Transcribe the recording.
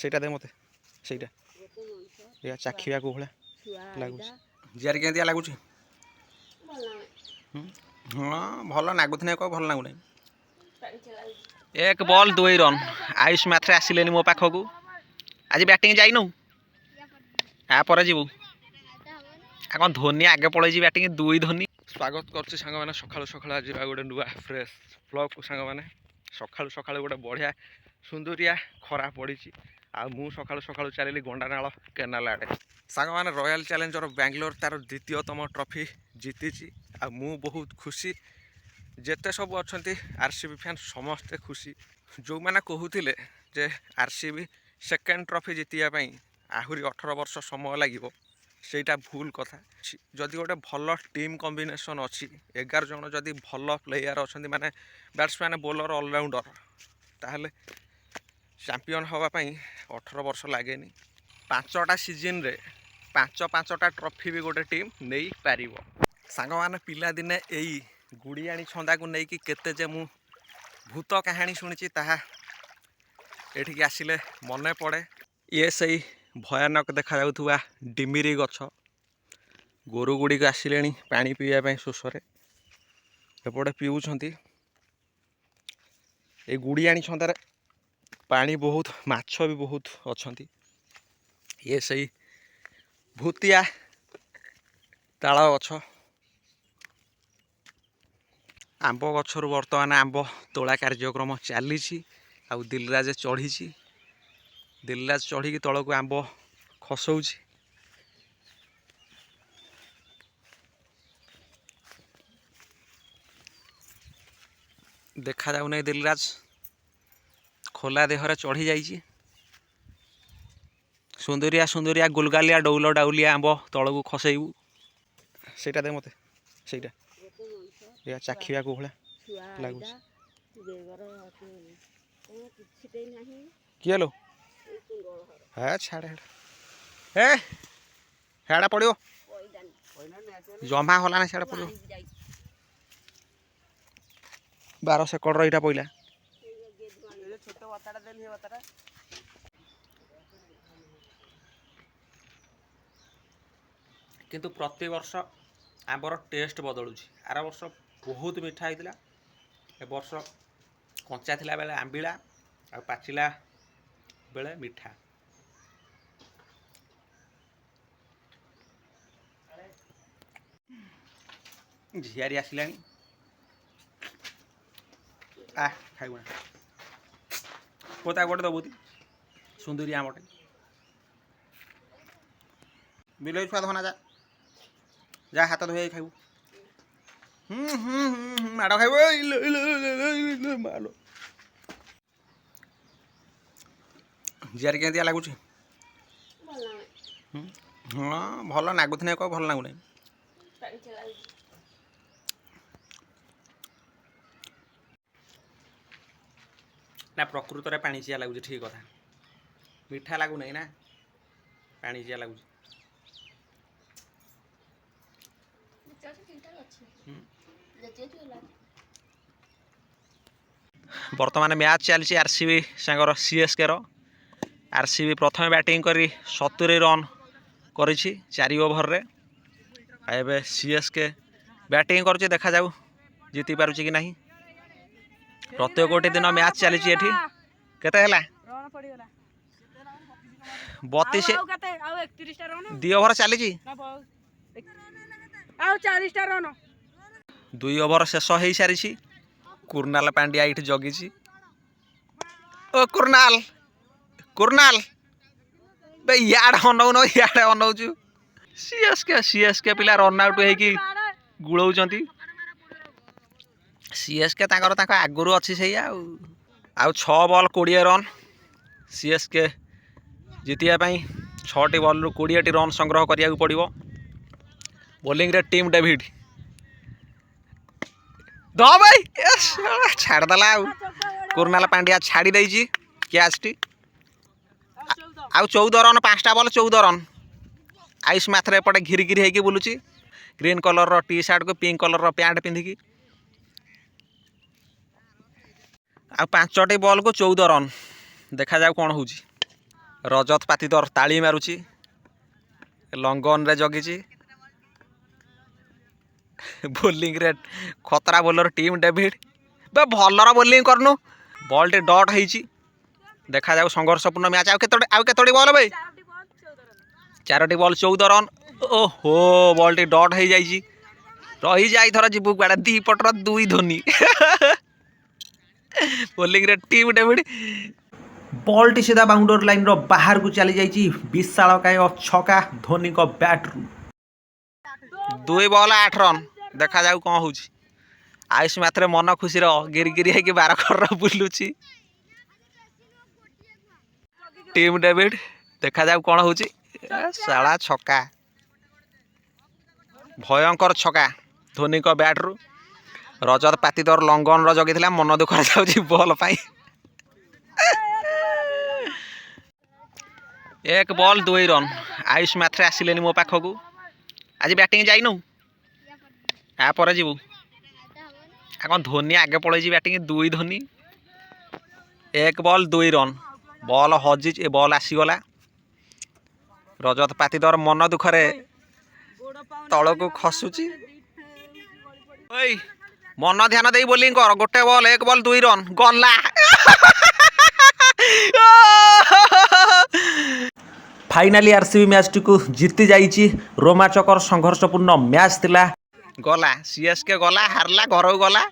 ସେଇଟା ଦେ ମତେ ସେଇଟା ଏହା ଚାଖିବା କୋଉ ଭଳିଆ ଲାଗୁଛି ଜିଆର କେମିତିଆ ଲାଗୁଛି ହଁ ଭଲ ଲାଗୁଥିନେ କହ ଭଲ ଲାଗୁନାହିଁ 1 ବଲ୍ 2 ରନ୍ ଆୟୁଷ ମାଥରେ ଆସିଲେନି ମୋ ପାଖକୁ ଆଜି ବ୍ୟାଟିଂ ଯାଇନୁ ତାପରେ ଯିବୁ ଆଉ କ'ଣ ଧୋନି ଆଗେ ପଳେଇଛି ବ୍ୟାଟିଂ 2 ଧୋନି ସ୍ୱାଗତ କରୁଛି ସାଙ୍ଗମାନେ ସକାଳୁ ସକାଳୁ ଆଜି ଗୋଟେ ନୂଆ ଫ୍ରେଶ୍ ବ୍ଲଗ୍କୁ ସାଙ୍ଗମାନେ ସକାଳୁ ସକାଳୁ ଗୋଟେ ବଢ଼ିଆ ସୁନ୍ଦରିଆ ଖରା ପଡ଼ିଛି ଆଉ ମୁଁ ସକାଳୁ ସକାଳୁ ଚାଲିଲି ଗଣ୍ଡାନାଳ କେନାଲ ଆଡ଼େ ସାଙ୍ଗମାନେ ରୟାଲ ଚ୍ୟାଲେଞ୍ଜର ବାଙ୍ଗାଲୋର ତାର ଦ୍ୱିତୀୟତମ ଟ୍ରଫି ଜିତିଛି ଆଉ ମୁଁ ବହୁତ ଖୁସି ଯେତେ ସବୁ ଅଛନ୍ତି RCB ଫ୍ୟାନ୍ ସମସ୍ତେ ଖୁସି ଯେଉଁମାନେ କହୁଥିଲେ ଯେ RCB ସେକେଣ୍ଡ ଟ୍ରଫି ଜିତିବା ପାଇଁ ଆହୁରି 18 ବର୍ଷ ସମୟ ଲାଗିବ ସେଇଟା ଭୁଲ କଥା ଯଦି ଗୋଟେ ଭଲ ଟିମ୍ କମ୍ବିନେସନ୍ ଅଛି 11 ଜଣ ଯଦି ଭଲ ପ୍ଲେୟାର ଅଛନ୍ତି ମାନେ ବ୍ୟାଟ୍ସମ୍ୟାନ୍ ବୋଲର ଅଲରାଉଣ୍ଡର ତାହେଲେ ଚାମ୍ପିଅନ୍ ହେବା ପାଇଁ 18 ବର୍ଷ ଲାଗେନି 5ଟା ସିଜିନ୍ରେ 5ଟା ଟ୍ରଫି ବି ଗୋଟେ ଟିମ୍ ନେଇପାରିବ ସାଙ୍ଗମାନେ ପିଲାଦିନେ ଏଇ ଗୁଡ଼ିଆଣି ଛନ୍ଦାକୁ ନେଇକି କେତେ ଯେ ମୁଁ ଭୂତ କାହାଣୀ ଶୁଣିଛି ତାହା ଏଠିକି ଆସିଲେ ମନେ ପଡ଼େ ଇଏ ସେଇ ଭୟାନକ ଦେଖାଯାଉଥିବା ଡିମିରି ଗଛ ଗୋରୁ ଗୁଡ଼ିକ ଆସିଲେଣି ପାଣି ପିଇବା ପାଇଁ ଶୋଷରେ ଏପଟେ ପିଉଛନ୍ତି ଏଇ ଗୁଡ଼ିଆଣି ଛନ୍ଦାରେ ପାଣି ବହୁତ ମାଛ ବି ବହୁତ ଅଛନ୍ତି ଇଏ ସେଇ ଭୂତିଆ ତାଳ ଗଛ ଆମ୍ବ ଗଛରୁ ବର୍ତ୍ତମାନ ଆମ୍ବ ତୋଳା କାର୍ଯ୍ୟକ୍ରମ ଚାଲିଛି ଆଉ ଦିଲରାଜ ଚଢ଼ିଛି ଦିଲରାଜ ଚଢ଼ିକି ତଳକୁ ଆମ୍ବ ଖସଉଛି ଦେଖାଯାଉନାହିଁ ଦିଲରାଜ ଖୋଲା ଦେହରେ ଚଢ଼ି ଯାଇଛି ସୁନ୍ଦରିଆ ସୁନ୍ଦରିଆ ଗୁଲଗାଲିଆ ଡଉଲ ଡାଉଲିଆ ଆମ୍ବ ତଳକୁ ଖସେଇବୁ ସେଇଟା ଦେ ମତେ ସେଇଟା ଏହା ଚାଖିବା କୋଉ ଭଳିଆ ଲାଗୁଛି କିଏ ଲୋ ହେ ଛାଡ଼ ହେ ହେଡ଼ା ପଡ଼ିବ ଜମା ହଲାନି ସିଆଡ଼େ ପଡ଼ିବ 12 ସେକଡ଼ର ଏଇଟା ପଇଲା କିନ୍ତୁ ପ୍ରତିବର୍ଷ ଆମ୍ବର ଟେଷ୍ଟ ବଦଳୁଛି ଆର ବର୍ଷ ବହୁତ ମିଠା ହେଇଥିଲା ଏ ବର୍ଷ କଞ୍ଚା ଥିଲା ବେଳେ ଆମ୍ବିଳା ଆଉ ପାଚିଲା ବେଳେ ମିଠା ଝିଆରୀ ଆସିଲାଣି ଖାଇବୁ ନା ପୋତା ଗୋଟେ ଦେବୁ ସୁନ୍ଦରୀ ଆମଟେ ବିଲେଇ ଛୁଆ ଧନା ଯା ହାତ ଧୋଇ ଖାଇବୁ ମାଡ଼ ଖାଇବୁ ମାଡ଼ ଝିଆରୀ କେମିତିଆ ଲାଗୁଛି ହଁ ଭଲ ଲାଗୁଥିନେ କହ ଭଲ ଲାଗୁନାହିଁ ନା ପ୍ରକୃତରେ ପାଣିଚିଆ ଲାଗୁଛି ଠିକ୍ କଥା ମିଠା ଲାଗୁନାହିଁ ନା ପାଣିଚିଆ ଲାଗୁଛି ବର୍ତ୍ତମାନ ମ୍ୟାଚ୍ ଚାଲିଛି RCB ସାଙ୍ଗର CSKର RCB ପ୍ରଥମେ ବ୍ୟାଟିଂ କରି 70 ରନ୍ କରିଛି 4 ଓଭରରେ ଆଉ ଏବେ CSK ବ୍ୟାଟିଂ କରୁଛି ଦେଖାଯାଉ ଜିତି ପାରୁଛି କି ନାହିଁ ପ୍ରତ୍ୟେକ ଗୋଟି ଦିନ ମ୍ୟାଚ୍ ଚାଲିଛି ଏଠି କେତେ ହେଲା 32 2 ଓଭର ଚାଲିଛି 2 ଓଭର ଶେଷ ହେଇସାରିଛି କୁର୍ନାଲ ପାଣ୍ଡିଆ ଏଇଠି ଜଗିଛି ଓ କୁର୍ନାଲ କୁର୍ନାଲ ବେ ଇଆଡ଼େ ଅନଉନ ଇଆଡ଼େ ଅନଉଛୁ CSK ପିଲା ରନ୍ ଆଉଟ୍ ହେଇକି ଗୁଳଉଛନ୍ତି CSK ତାଙ୍କର ତାଙ୍କ ଆଗରୁ ଅଛି ସେଇଆ ଆଉ 6 ବଲ୍ 20 ରନ୍ CSK ଜିତିବା ପାଇଁ 6ଟି ବଲ୍ରୁ 20ଟି ରନ୍ ସଂଗ୍ରହ କରିବାକୁ ପଡ଼ିବ ବୋଲିଂରେ ଟିମ୍ ଡେଭିଡ୍ ଦ ଭାଇ ଛାଡ଼ିଦେଲା ଆଉ କୁର୍ନାଲ ପାଣ୍ଡିଆ ଛାଡ଼ି ଦେଇଛି କ୍ୟାଚ୍ଟି ଆଉ 14 ରନ୍ 5ଟା ବଲ୍ 14 ରନ୍ ଆୟୁଷ ମାଥରେ ଏପଟେ ଘିରି ଘିରି ହେଇକି ବୁଲୁଛି ଗ୍ରୀନ୍ କଲର୍ର ଟି ସାର୍ଟକୁ ପିଙ୍କ କଲର୍ର ପ୍ୟାଣ୍ଟ ପିନ୍ଧିକି ଆଉ 5ଟି ବଲ୍କୁ 14 ରନ୍ ଦେଖାଯାଉ କ'ଣ ହେଉଛି ରଜତ ପାତିଦର ତାଳି ମାରୁଛି, ଲଙ୍ଗନରେ ଜଗିଛି। ବୋଲିଂରେ ଖତରା ବୋଲର ଟିମ୍ ଡେଭିଡ୍। ବେ ଭଲର ବୋଲିଂ କରନୁ। ବଲ୍ଟି ଡଟ୍ ହେଇଛି। ଦେଖାଯାଉ ସଂଘର୍ଷପୂର୍ଣ୍ଣ ମ୍ୟାଚ୍। ଆଉ କେତୋଟି ବଲ୍ ବେ? 4ଟି ବଲ୍ 14 ରନ୍। ଓହୋ ବଲ୍ଟି ଡଟ୍ ହେଇଯାଇଛି। ରହିଯା ଏଇଥର ଯିବୁ କୁଆଡ଼େ। 2 ପଟର 2 ଧୋନି। ବୋଲିଂରେ ଟିମ୍ ଡେଭିଡ୍। ବଲ୍ଟି ସିଧା ବାଉଣ୍ଡରୀ ଲାଇନ୍ର ବାହାରକୁ ଚାଲି ଯାଇଛି। ବିଶାଳକାୟ ଛକା ଧୋନିଙ୍କ ବ୍ୟାଟ୍ରୁ। 2 ବଲ୍ 8 ରନ୍। ଦେଖାଯାଉ କ'ଣ ହେଉଛି। ଆୟୁଷ ମ୍ୟାଥରେ ମନ ଖୁସିର ଗିରିଗିରି ହେଇକି 12 କର ବୁଲୁଛି ଟିମ୍ ଡେଭିଡ୍। ଦେଖାଯାଉ କ'ଣ ହେଉଛି। ଶାଳା ଛକା, ଭୟଙ୍କର ଛକା ଧୋନିଙ୍କ ବ୍ୟାଟ୍ରୁ। ରଜତ ପାତିଦର ଲଙ୍ଗନର ଜଗିଥିଲା, ମନ ଦୁଃଖ ଯାଉଛି ବଲ୍ ପାଇଁ। 1 ବଲ୍ 2 ରନ୍। ଆୟୁଷ ମ୍ୟାଥରେ ଆସିଲେନି ମୋ ପାଖକୁ। ଆଜି ବ୍ୟାଟିଂ ଯାଇନୁ? ତାପରେ ଯିବୁ। କ'ଣ ଧୋନି ଆଗେ ପଳେଇଛି batting. 2 Dhoni. 1 ball 2 run. Ball ହଜିଛି, ବଲ୍ ଆସିଗଲା। ରଜତ ପାତିଦର ମନ ଦୁଃଖରେ ତଳକୁ ଖସୁଛି। ଓଇ ମନ ଧ୍ୟାନ ଦେଇ ବୋଲିଂ କର। 1 ବଲ୍ 1 ବଲ୍ 2 ରନ୍ ଗଲା। फाइनाली आरसीबी मैच टी जीति जाइए। रोमांचकर संघर्षपूर्ण मैच थिला। गला सीएसके गला हारला घर गला।